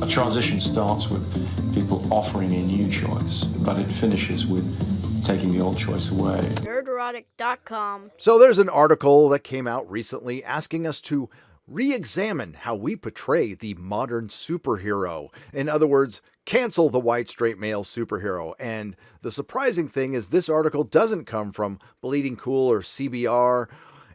transition starts with people offering a new choice, but it finishes with taking the old choice away. Nerdrotic.com. So there's an article that came out recently asking us to re-examine how we portray the modern superhero. In other words, cancel the white straight male superhero. And the surprising thing is this article doesn't come from Bleeding Cool or CBR.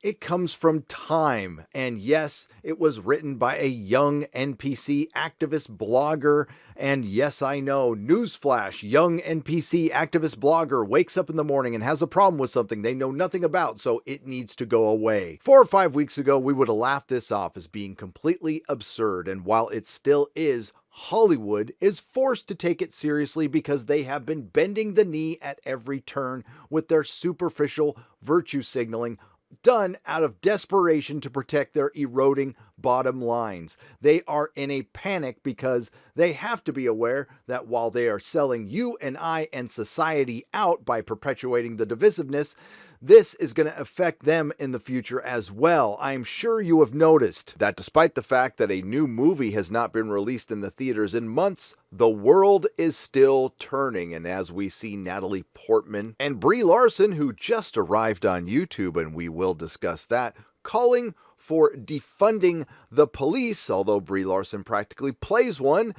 It comes from Time. And yes, it was written by a young NPC activist blogger. And yes, I know, newsflash, young NPC activist blogger wakes up in the morning and has a problem with something they know nothing about, so it needs to go away. 4 or 5 weeks ago, we would have laughed this off as being completely absurd. And while it still is, Hollywood is forced to take it seriously because they have been bending the knee at every turn with their superficial virtue signaling, done out of desperation to protect their eroding bottom lines. They are in a panic because they have to be aware that while they are selling you and I and society out by perpetuating the divisiveness, this is going to affect them in the future as well. I'm sure you have noticed that despite the fact that a new movie has not been released in the theaters in months, the world is still turning. And as we see Natalie Portman and Brie Larson, who just arrived on YouTube, and we will discuss that, calling for defunding the police, although Brie Larson practically plays one,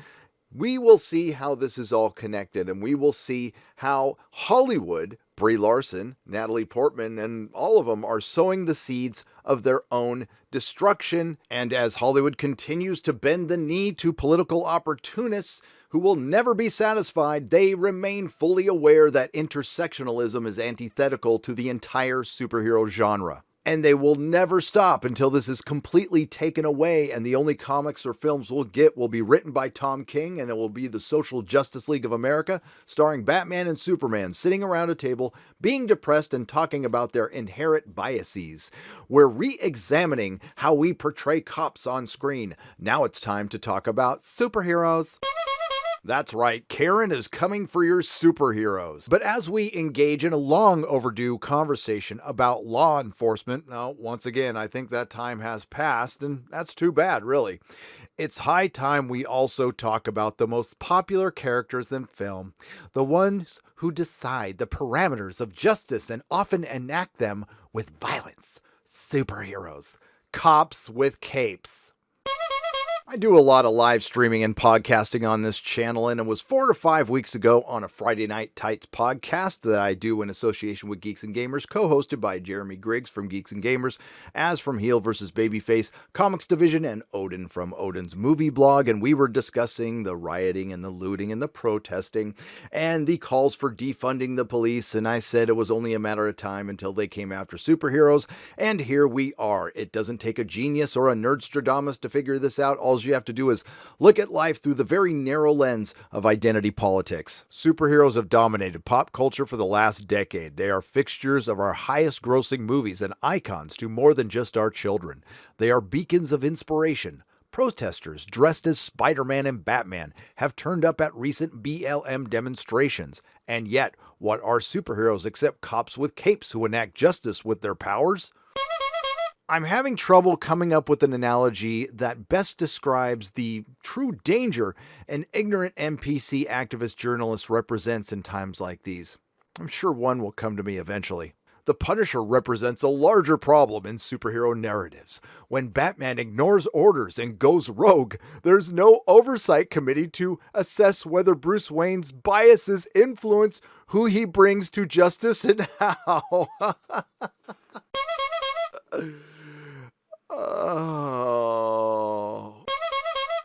we will see how this is all connected, and we will see how Hollywood, Brie Larson, Natalie Portman, and all of them are sowing the seeds of their own destruction. And as Hollywood continues to bend the knee to political opportunists who will never be satisfied, they remain fully aware that intersectionalism is antithetical to the entire superhero genre. And they will never stop until this is completely taken away, and the only comics or films we'll get will be written by Tom King, and it will be the Social Justice League of America, starring Batman and Superman sitting around a table, being depressed and talking about their inherent biases. We're re-examining how we portray cops on screen. Now it's time to talk about superheroes. That's right, Karen is coming for your superheroes. But as we engage in a long overdue conversation about law enforcement, now, once again, I think that time has passed, and that's too bad, really. It's high time we also talk about the most popular characters in film, the ones who decide the parameters of justice and often enact them with violence. Superheroes. Cops with capes. I do a lot of live streaming and podcasting on this channel, and it was 4 to 5 weeks ago on a Friday Night Tights podcast that I do in association with Geeks and Gamers, co-hosted by Jeremy Griggs from Geeks and Gamers, Az from Heel vs. Babyface Comics Division, and Odin from Odin's Movie Blog, and we were discussing the rioting and the looting and the protesting and the calls for defunding the police, and I said it was only a matter of time until they came after superheroes, and here we are. It doesn't take a genius or a Nerdstradamus to figure this out. All you have to do is look at life through the very narrow lens of identity politics. Superheroes have dominated pop culture for the last decade. They are fixtures of our highest grossing movies and icons to more than just our children. They are beacons of inspiration. Protesters dressed as Spider-Man and Batman have turned up at recent BLM demonstrations. And yet, what are superheroes except cops with capes who enact justice with their powers? I'm having trouble coming up with an analogy that best describes the true danger an ignorant NPC activist journalist represents in times like these. I'm sure one will come to me eventually. The Punisher represents a larger problem in superhero narratives. When Batman ignores orders and goes rogue, there's no oversight committee to assess whether Bruce Wayne's biases influence who he brings to justice and how. Oh.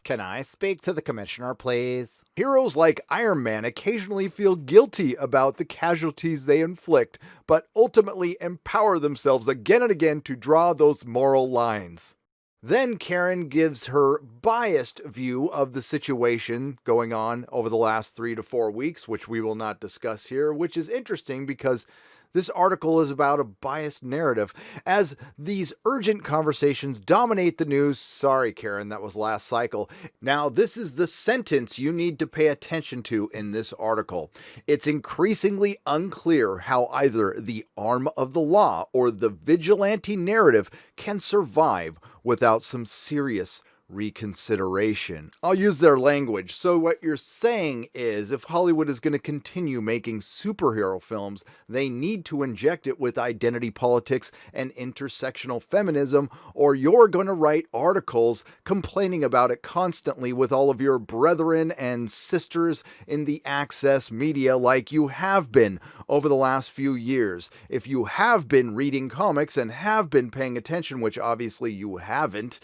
Can I speak to the commissioner, please? Heroes like Iron Man occasionally feel guilty about the casualties they inflict, but ultimately empower themselves again and again to draw those moral lines. Then Karen gives her biased view of the situation going on over the last 3 to 4 weeks, which we will not discuss here, which is interesting because this article is about a biased narrative. As these urgent conversations dominate the news, sorry, Karen, that was last cycle. Now, this is the sentence you need to pay attention to in this article. It's increasingly unclear how either the arm of the law or the vigilante narrative can survive without some serious reconsideration. I'll use their language. So what you're saying is if Hollywood is going to continue making superhero films, they need to inject it with identity politics and intersectional feminism, or you're going to write articles complaining about it constantly with all of your brethren and sisters in the access media like you have been over the last few years. If you have been reading comics and have been paying attention, which obviously you haven't,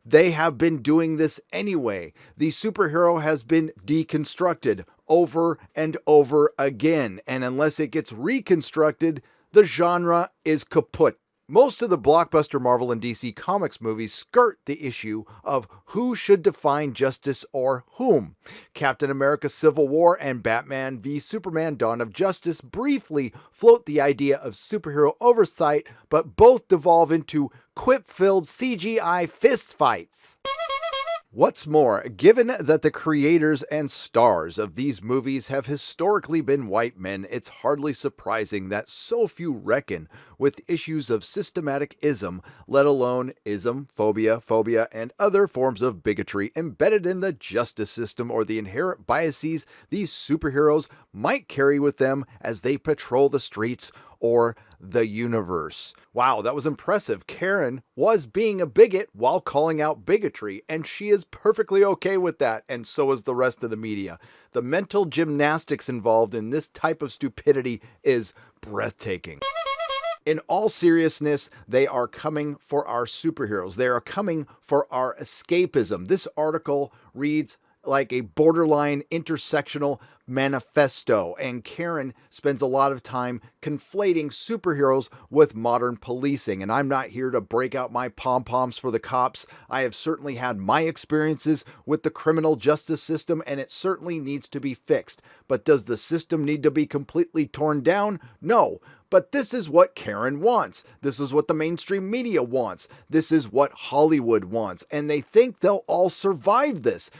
they have been doing this anyway. The superhero has been deconstructed over and over again, and unless it gets reconstructed, the genre is kaput. Most of the blockbuster Marvel and DC Comics movies skirt the issue of who should define justice or whom. Captain America Civil War and Batman v Superman Dawn of Justice briefly float the idea of superhero oversight, but both devolve into quip-filled CGI fistfights. What's more, given that the creators and stars of these movies have historically been white men, it's hardly surprising that so few reckon with issues of systematic ism, let alone ism, phobia, and other forms of bigotry embedded in the justice system or the inherent biases these superheroes might carry with them as they patrol the streets or the universe. Wow, that was impressive. Karen was being a bigot while calling out bigotry, and she is perfectly okay with that, and so is the rest of the media. The mental gymnastics involved in this type of stupidity is breathtaking. In all seriousness, they are coming for our superheroes. They are coming for our escapism. This article reads like a borderline intersectional manifesto, and Karen spends a lot of time conflating superheroes with modern policing. And I'm not here to break out my pom-poms for the cops. I have certainly had my experiences with the criminal justice system, and it certainly needs to be fixed. But does the system need to be completely torn down? No. But this is what Karen wants. This is what the mainstream media wants. This is what Hollywood wants. And they think they'll all survive this.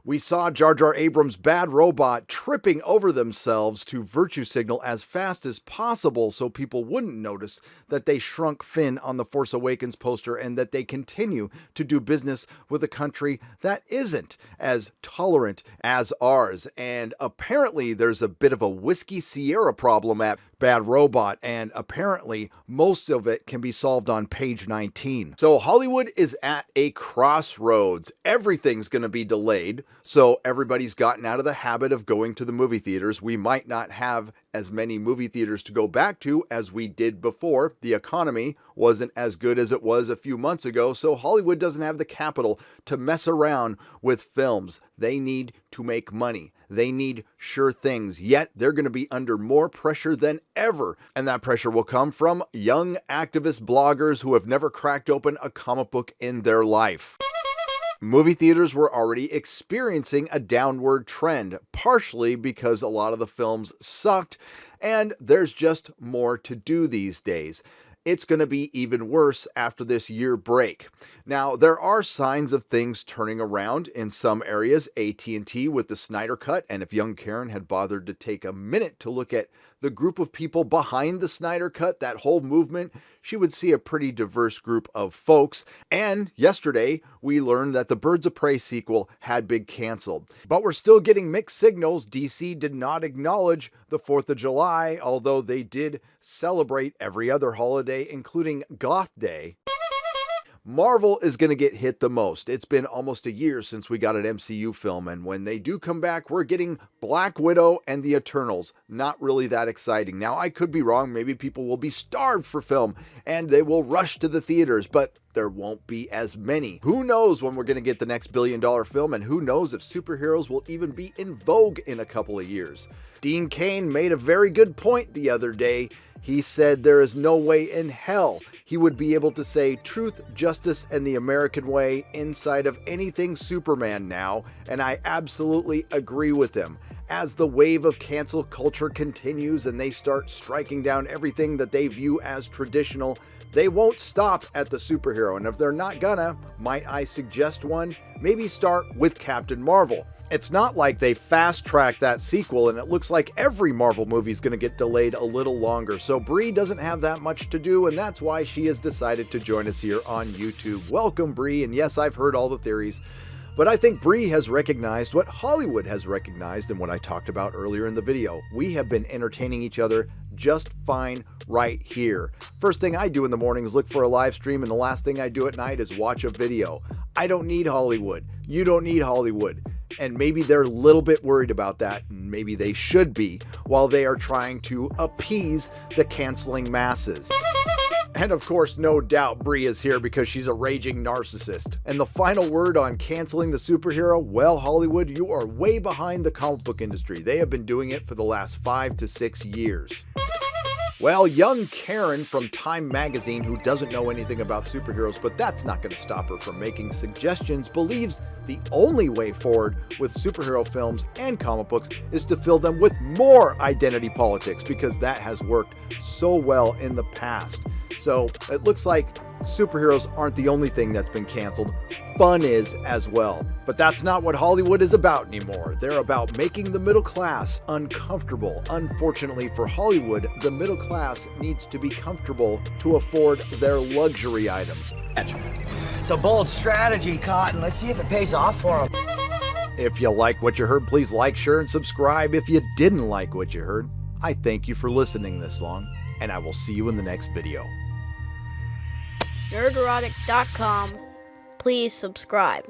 We saw Jar Jar Abrams' bad robot tripping over themselves to virtue signal as fast as possible so people wouldn't notice that they shrunk Finn on the Force Awakens poster and that they continue to do business with a country that isn't as tolerant as ours. And apparently there's a bit of a Whiskey Sierra problem at Bad Robot, and apparently most of it can be solved on page 19. So Hollywood is at a crossroads. Everything's going to be delayed, so everybody's gotten out of the habit of going to the movie theaters. We might not have as many movie theaters to go back to as we did before. The economy wasn't as good as it was a few months ago, so Hollywood doesn't have the capital to mess around with films. They need to make money. They need sure things, yet they're going to be under more pressure than ever. And that pressure will come from young activist bloggers who have never cracked open a comic book in their life. Movie theaters were already experiencing a downward trend, partially because a lot of the films sucked, and there's just more to do these days. It's going to be even worse after this year break. Now, there are signs of things turning around in some areas. AT&T with the Snyder Cut, and if young Karen had bothered to take a minute to look at the group of people behind the Snyder Cut, that whole movement, she would see a pretty diverse group of folks. And yesterday, we learned that the Birds of Prey sequel had been canceled. But we're still getting mixed signals. DC did not acknowledge the 4th of July, although they did celebrate every other holiday, including Goth Day. Marvel is going to get hit the most. It's been almost a year since we got an MCU film, and when they do come back, we're getting Black Widow and the Eternals. Not really that exciting. Now, I could be wrong. Maybe people will be starved for film, and they will rush to the theaters, but there won't be as many. Who knows when we're going to get the next billion-dollar film, and who knows if superheroes will even be in vogue in a couple of years. Dean Cain made a very good point the other day. He said there is no way in hell he would be able to say truth, justice, and the American way inside of anything Superman now, and I absolutely agree with him. As the wave of cancel culture continues and they start striking down everything that they view as traditional, they won't stop at the superhero. And if they're not gonna, might I suggest one? Maybe start with Captain Marvel. It's not like they fast-tracked that sequel and it looks like every Marvel movie is going to get delayed a little longer. So Brie doesn't have that much to do, and that's why she has decided to join us here on YouTube. Welcome, Brie, and yes, I've heard all the theories. But I think Brie has recognized what Hollywood has recognized and what I talked about earlier in the video. We have been entertaining each other just fine right here. First thing I do in the morning is look for a live stream, and the last thing I do at night is watch a video. I don't need Hollywood. You don't need Hollywood. And maybe they're a little bit worried about that, and maybe they should be, while they are trying to appease the canceling masses. And of course, no doubt Brie is here because she's a raging narcissist. And the final word on canceling the superhero? Well, Hollywood, you are way behind the comic book industry. They have been doing it for the last 5 to 6 years. Well, young Karen from Time magazine, who doesn't know anything about superheroes, but that's not going to stop her from making suggestions, believes the only way forward with superhero films and comic books is to fill them with more identity politics, because that has worked so well in the past. So it looks like superheroes aren't the only thing that's been canceled. Fun is as well. But that's not what Hollywood is about anymore. They're about making the middle class uncomfortable. Unfortunately for Hollywood, the middle class needs to be comfortable to afford their luxury items. It's a bold strategy, Cotton. Let's see if it pays off for them. If you like what you heard, please like, share, and subscribe. If you didn't like what you heard, I thank you for listening this long, and I will see you in the next video. Nerdrotic.com. Please subscribe.